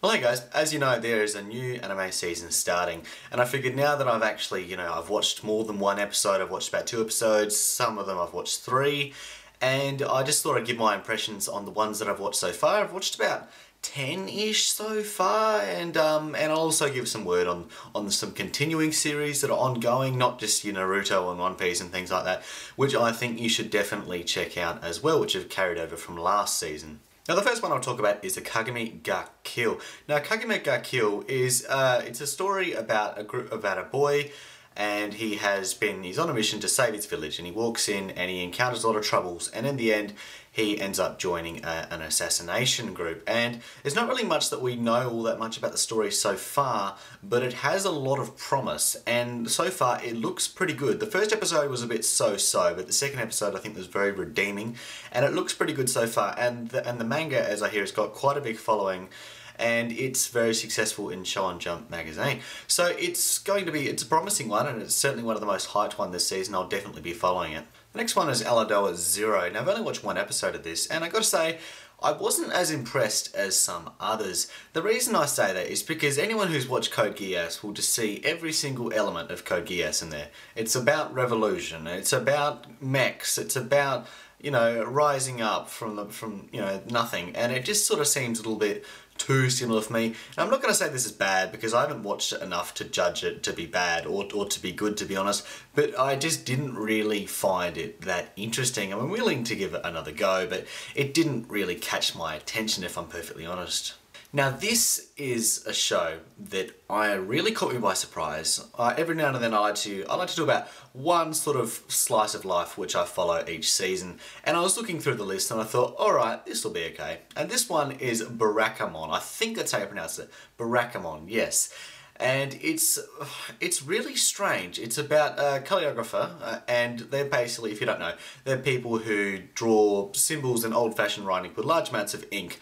Well, hey guys, as you know, there is a new anime season starting, and I figured now that I've actually, I've watched more than one episode, I've watched about 2 episodes, some of them I've watched 3, and I just thought I'd give my impressions on the ones that I've watched so far. I've watched about 10-ish so far, and I'll also give some word on some continuing series that are ongoing, not just Naruto and One Piece and things like that, which I think you should definitely check out as well, which have carried over from last season. Now the first one I'll talk about is Akagami ga Kill. Now Akagami ga Kill is it's a story about a boy, and he's on a mission to save his village, and he walks in and he encounters a lot of troubles, and in the end he ends up joining an assassination group. And there's not really much that we know all that much about the story so far, but it has a lot of promise, and so far it looks pretty good. The first episode was a bit so-so, but the second episode I think was very redeeming, and it looks pretty good so far. And the manga, as I hear, has got quite a big following, and it's very successful in Shonen Jump magazine. So it's a promising one, and it's certainly one of the most hyped one this season. I'll definitely be following it. The next one is Aladoa Zero. Now I've only watched one episode of this, and I gotta say, I wasn't as impressed as some others. The reason I say that is because anyone who's watched Code Geass will just see every single element of Code Geass in there. It's about revolution, it's about mechs, it's about, rising up from nothing, and it just sort of seems a little bit too similar for me. And I'm not going to say this is bad because I haven't watched it enough to judge it to be bad or to be good, to be honest, but I just didn't really find it that interesting. I'm willing to give it another go, but it didn't really catch my attention, if I'm perfectly honest. Now this is a show that really caught me by surprise. Every now and then I like to do about one sort of slice of life which I follow each season, and I was looking through the list and I thought, alright, this will be okay. And this one is Barakamon. I think that's how you pronounce it. Barakamon, yes. And it's really strange. It's about a calligrapher, and they're basically, if you don't know, they're people who draw symbols in old-fashioned writing with large amounts of ink.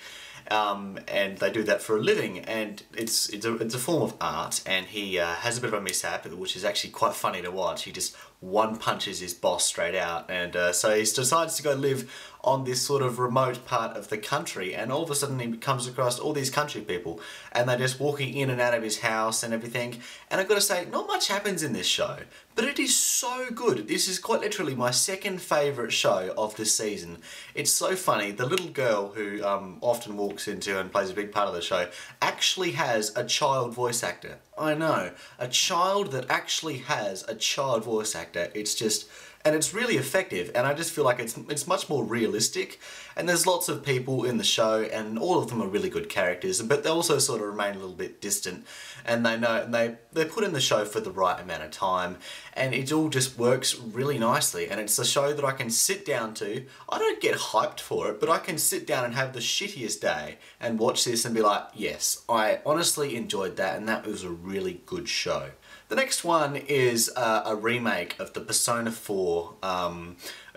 And they do that for a living, and it's a form of art, and he has a bit of a mishap, which is actually quite funny to watch. He just one-punches his boss straight out, and so he decides to go live on this sort of remote part of the country, and all of a sudden he comes across all these country people, and they're just walking in and out of his house and everything, and I've got to say, not much happens in this show, but it is so good. This is quite literally my second favourite show of this season. It's so funny. The little girl who often walks into and plays a big part of the show actually has a child voice actor. I know, a child that actually has a child voice actor. It's just... and it's really effective, and I just feel like it's much more realistic, and there's lots of people in the show, and all of them are really good characters, but they also sort of remain a little bit distant, and they're put in the show for the right amount of time, and it all just works really nicely, and it's a show that I can sit down to. I don't get hyped for it, but I can sit down and have the shittiest day and watch this and be like, yes, I honestly enjoyed that, and that was a really good show. The next one is a remake of the Persona 4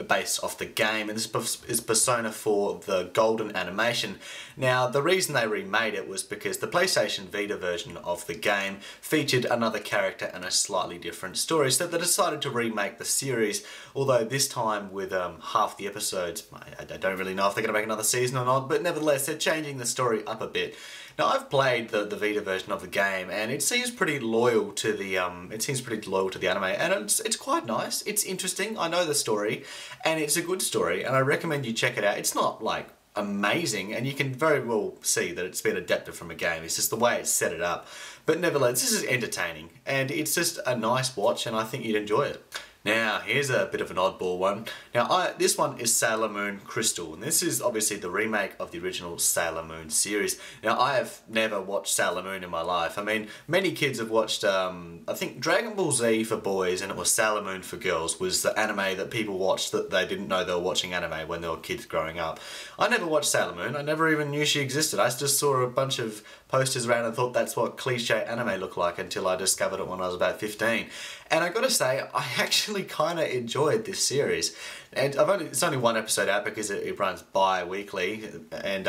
based off the game, and this is Persona 4 the Golden Animation. Now the reason they remade it was because the PlayStation Vita version of the game featured another character and a slightly different story, so they decided to remake the series, although this time with half the episodes. I don't really know if they're going to make another season or not, but nevertheless they're changing the story up a bit. Now I've played the Vita version of the game, and it seems pretty loyal to the anime, and it's quite nice. It's interesting. I know the story, and it's a good story, and I recommend you check it out. It's not like amazing, and you can very well see that it's been adapted from a game. It's just the way it's set it up, but nevertheless this is entertaining, and it's just a nice watch, and I think you'd enjoy it. Now, here's a bit of an oddball one. Now, this one is Sailor Moon Crystal, and this is obviously the remake of the original Sailor Moon series. Now, I have never watched Sailor Moon in my life. I mean, many kids have watched, I think Dragon Ball Z for boys, and it was Sailor Moon for girls, was the anime that people watched that they didn't know they were watching anime when they were kids growing up. I never watched Sailor Moon. I never even knew she existed. I just saw a bunch of posters around and thought that's what cliche anime looked like until I discovered it when I was about 15. And I gotta say, I actually kind of enjoyed this series. And it's only one episode out because it runs bi-weekly, and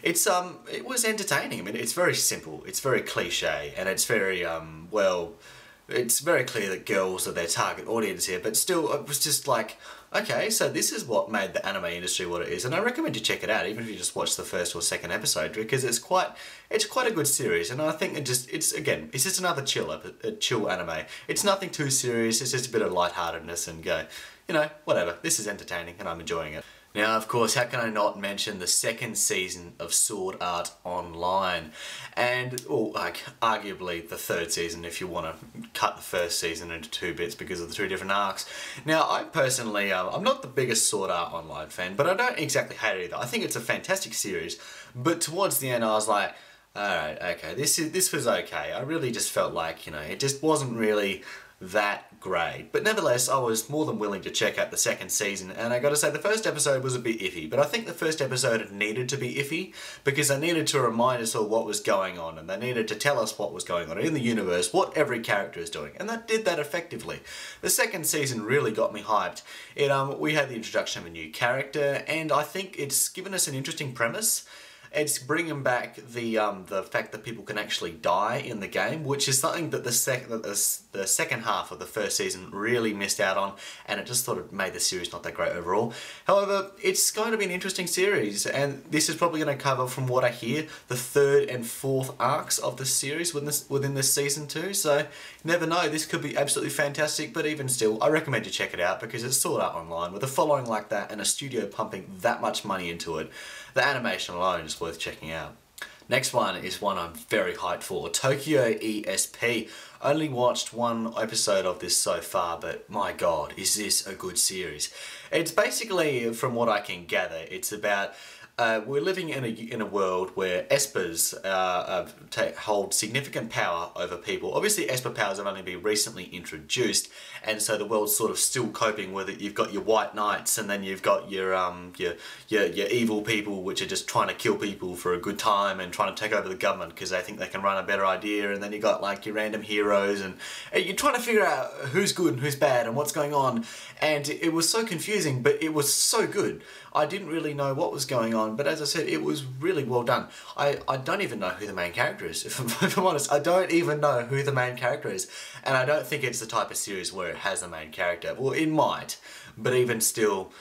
it was entertaining. I mean, it's very simple, it's very cliche, and it's very it's very clear that girls are their target audience here, but still, it was just like, okay, so this is what made the anime industry what it is, and I recommend you check it out, even if you just watch the first or second episode, because it's quite a good series, and I think it's just another chill anime. It's nothing too serious, it's just a bit of lightheartedness and go, you know, whatever, this is entertaining and I'm enjoying it. Now, of course, how can I not mention the second season of Sword Art Online? And, well, like, arguably the third season if you want to cut the first season into 2 bits because of the 2 different arcs. Now, I personally, I'm not the biggest Sword Art Online fan, but I don't exactly hate it either. I think it's a fantastic series, but towards the end I was like, alright, okay, this was okay. I really just felt like, you know, it just wasn't really that great. But nevertheless, I was more than willing to check out the second season, and I gotta say the first episode was a bit iffy, but I think the first episode needed to be iffy because they needed to remind us of what was going on, and they needed to tell us what was going on in the universe, what every character is doing, and that did that effectively. The second season really got me hyped. We had the introduction of a new character, and I think it's given us an interesting premise. It's bringing back the fact that people can actually die in the game, which is something that the second half of the first season really missed out on, and it just sort of made the series not that great overall. However, it's going to be an interesting series, and this is probably going to cover, from what I hear, the 3rd and 4th arcs of the series within this season too, so you never know, this could be absolutely fantastic, but even still, I recommend you check it out because it's Sword Art Online. With a following like that and a studio pumping that much money into it, the animation alone is worth checking out. Next one is one I'm very hyped for, Tokyo ESP. Only watched 1 episode of this so far, but my god, is this a good series. It's basically, from what I can gather, it's about we're living in a world where espers hold significant power over people. Obviously, esper powers have only been recently introduced, and so the world's sort of still coping with it. You've got your white knights, and then you've got your evil people, which are just trying to kill people for a good time and trying to take over the government because they think they can run a better idea. And then you got like your random heroes, and you're trying to figure out who's good and who's bad and what's going on. And it was so confusing, but it was so good. I didn't really know what was going on, but as I said, it was really well done. I don't even know who the main character is, if I'm honest. I don't even know who the main character is, and I don't think it's the type of series where it has a main character. Well, it might, but even still,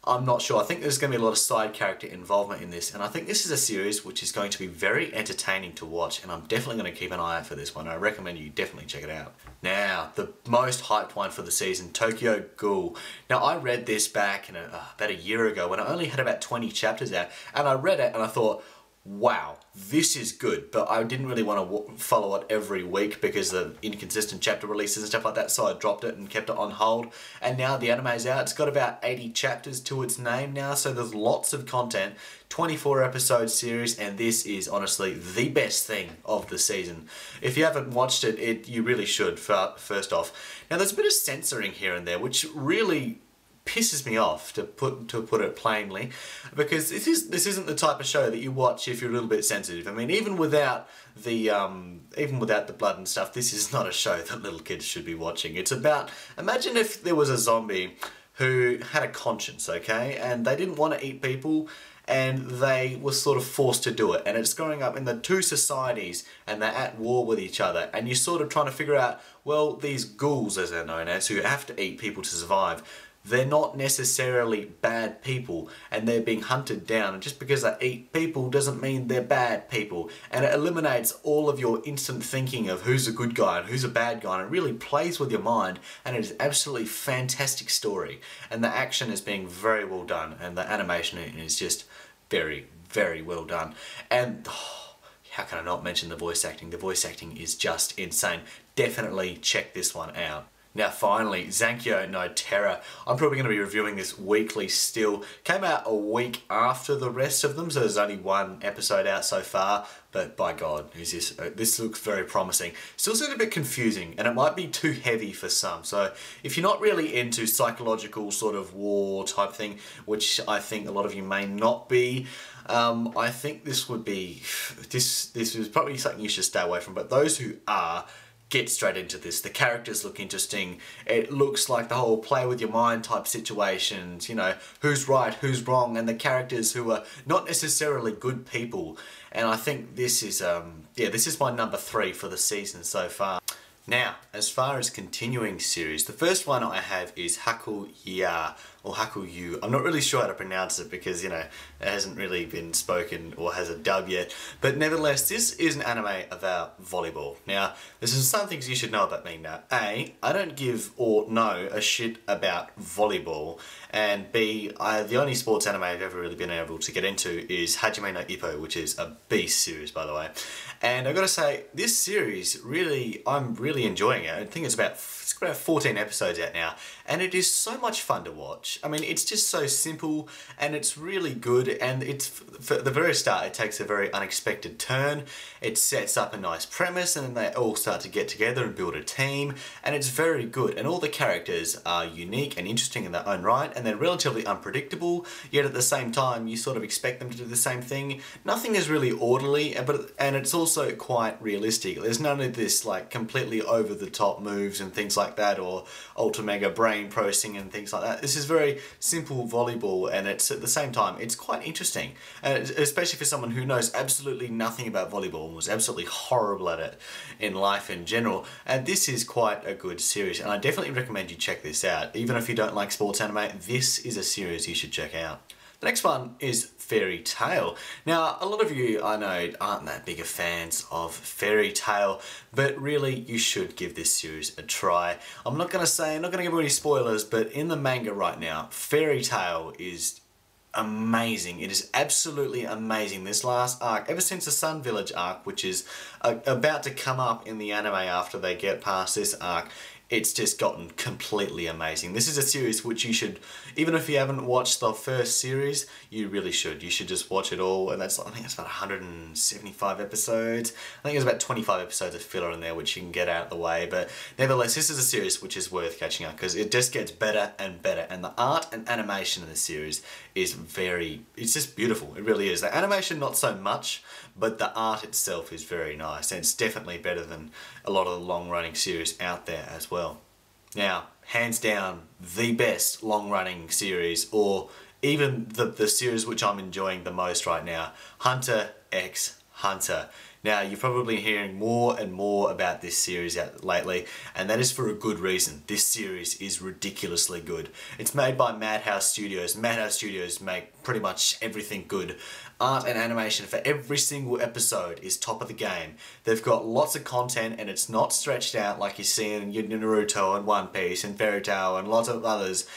I'm not sure. I think there's going to be a lot of side character involvement in this, and I think this is a series which is going to be very entertaining to watch, and I'm definitely going to keep an eye out for this one. I recommend you definitely check it out. Now, the most hyped one for the season, Tokyo Ghoul. Now, I read this back in about a year ago when I only had about 20 chapters out, and I read it and I thought, wow, this is good, but I didn't really want to follow it every week because of inconsistent chapter releases and stuff like that, so I dropped it and kept it on hold. And now the anime's out. It's got about 80 chapters to its name now, so there's lots of content. 24 episode series, and this is honestly the best thing of the season. If you haven't watched it, you really should, first off. Now, there's a bit of censoring here and there, which really pisses me off, to put it plainly, because this isn't the type of show that you watch if you're a little bit sensitive. I mean, even without the blood and stuff, this is not a show that little kids should be watching. It's about, imagine if there was a zombie who had a conscience, okay, and they didn't want to eat people, and they were sort of forced to do it, and it's growing up in the 2 societies, and they're at war with each other, and you're sort of trying to figure out, well, these ghouls, as they're known as, who have to eat people to survive, they're not necessarily bad people, and they're being hunted down, and just because they eat people doesn't mean they're bad people, and it eliminates all of your instant thinking of who's a good guy and who's a bad guy, and it really plays with your mind, and it is absolutely fantastic story, and the action is being very well done, and the animation is just very, very well done, and how can I not mention the voice acting? The voice acting is just insane. Definitely check this one out. Now finally, Zankyo no Terror. I'm probably going to be reviewing this weekly still. Came out a week after the rest of them, so there's only 1 episode out so far, but by God, who's this? This looks very promising. Still seems a bit confusing, and it might be too heavy for some, so if you're not really into psychological sort of war type thing, which I think a lot of you may not be, I think this would be, this is probably something you should stay away from, but those who are, get straight into this. The characters look interesting. It looks like the whole play with your mind type situations, you know, who's right, who's wrong, and the characters who are not necessarily good people. And I think this is, yeah, this is my number 3 for the season so far. Now, as far as continuing series, the first one I have is Hakuya, or Hakuyu. I'm not really sure how to pronounce it because, you know, it hasn't really been spoken or has a dub yet. But nevertheless, this is an anime about volleyball. Now, there's some things you should know about me now. A, I don't give or know a shit about volleyball. And B, the only sports anime I've ever really been able to get into is Hajime no Ippo, which is a beast series, by the way. And I've got to say, this series, really, I'm really enjoying it. I think it's about 14 episodes out now, and it is so much fun to watch. I mean, it's just so simple, and it's really good, and it's, for the very start, it takes a very unexpected turn. It sets up a nice premise, and then they all start to get together and build a team, and it's very good. And all the characters are unique and interesting in their own right, and they're relatively unpredictable, yet at the same time, you sort of expect them to do the same thing. Nothing is really orderly, and it's also quite realistic. There's none of this, like, completely over-the-top moves and things like that, or ultra mega brain processing and things like that. This is very simple volleyball, and it's at the same time it's quite interesting, especially for someone who knows absolutely nothing about volleyball and was absolutely horrible at it in life in general. And this is quite a good series, and I definitely recommend you check this out. Even if you don't like sports anime, this is a series you should check out. The next one is Fairy Tail. Now, a lot of you, I know, aren't that big of fans of Fairy Tail, but really you should give this series a try. I'm not going to give you any spoilers, but in the manga right now, Fairy Tail is amazing. It is absolutely amazing. This last arc, ever since the Sun Village arc, which is about to come up in the anime after they get past this arc, it's just gotten completely amazing. This is a series which you should, even if you haven't watched the first series, you really should. You should just watch it all, and that's, I think it's about 175 episodes. I think there's about 25 episodes of filler in there which you can get out of the way, but nevertheless, this is a series which is worth catching up because it just gets better and better, and the art and animation in the series is it's just beautiful. It really is. The animation, not so much, but the art itself is very nice, and it's definitely better than a lot of the long-running series out there as well. Now, hands down, the best long-running series, or even the series which I'm enjoying the most right now, Hunter x Hunter. Now, you're probably hearing more and more about this series lately, and that is for a good reason. This series is ridiculously good. It's made by Madhouse Studios. Madhouse Studios make pretty much everything good. Art and animation for every single episode is top of the game. They've got lots of content, and it's not stretched out like you see in Naruto and One Piece and Fairy Tail and lots of others.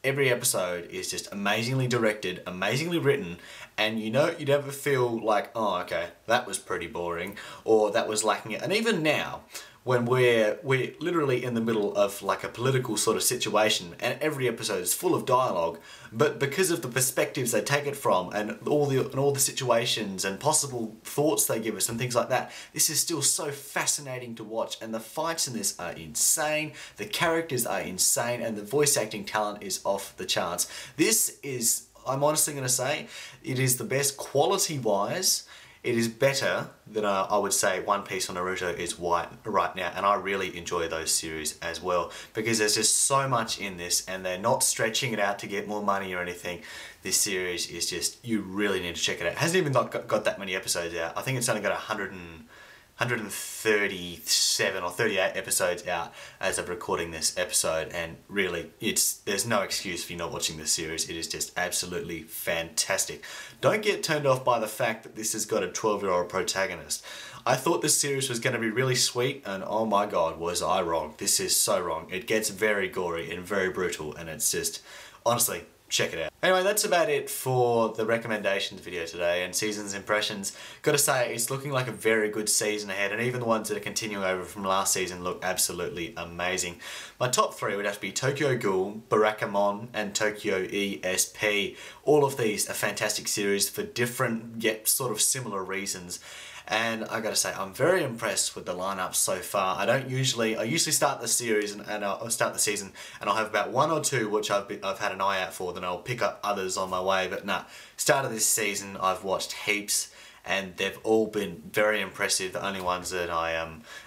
Every episode is just amazingly directed, amazingly written, and you never feel like, oh, okay, that was pretty boring, or that was lacking it. And even now, when we're literally in the middle of like a political sort of situation, and every episode is full of dialogue, but because of the perspectives they take it from, and all the situations and possible thoughts they give us and things like that, this is still so fascinating to watch. And the fights in this are insane, the characters are insane, and the voice acting talent is off the charts. This is, I'm honestly going to say, it is the best quality-wise. It is better than I would say One Piece or Naruto is right now, and I really enjoy those series as well because there's just so much in this, and they're not stretching it out to get more money or anything. This series is just, you really need to check it out. It hasn't even got that many episodes out. I think it's only got 137 or 38 episodes out as of recording this episode, and really there's no excuse for you not watching this series. It is just absolutely fantastic. Don't get turned off by the fact that this has got a 12-year-old protagonist. I thought this series was going to be really sweet, and oh my god, was I wrong. This is so wrong. It gets very gory and very brutal, and it's just, honestly, check it out. Anyway, that's about it for the recommendations video today and season's impressions. Gotta say, it's looking like a very good season ahead, and even the ones that are continuing over from last season look absolutely amazing. My top three would have to be Tokyo Ghoul, Barakamon, and Tokyo ESP. All of these are fantastic series for different yet sort of similar reasons. And I gotta say, I'm very impressed with the lineup so far. I usually start the series and I'll start the season, and I'll have about one or two which I've had an eye out for. Then I'll pick up others on my way. But nah, start of this season, I've watched heaps, and they've all been very impressive. The only ones that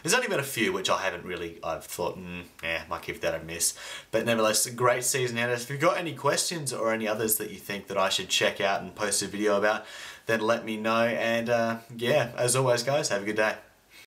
there's only been a few which I've thought, might give that a miss. But nevertheless, a great season ahead. If you've got any questions or any others that you think that I should check out and post a video about, then let me know. And yeah, as always guys, have a good day.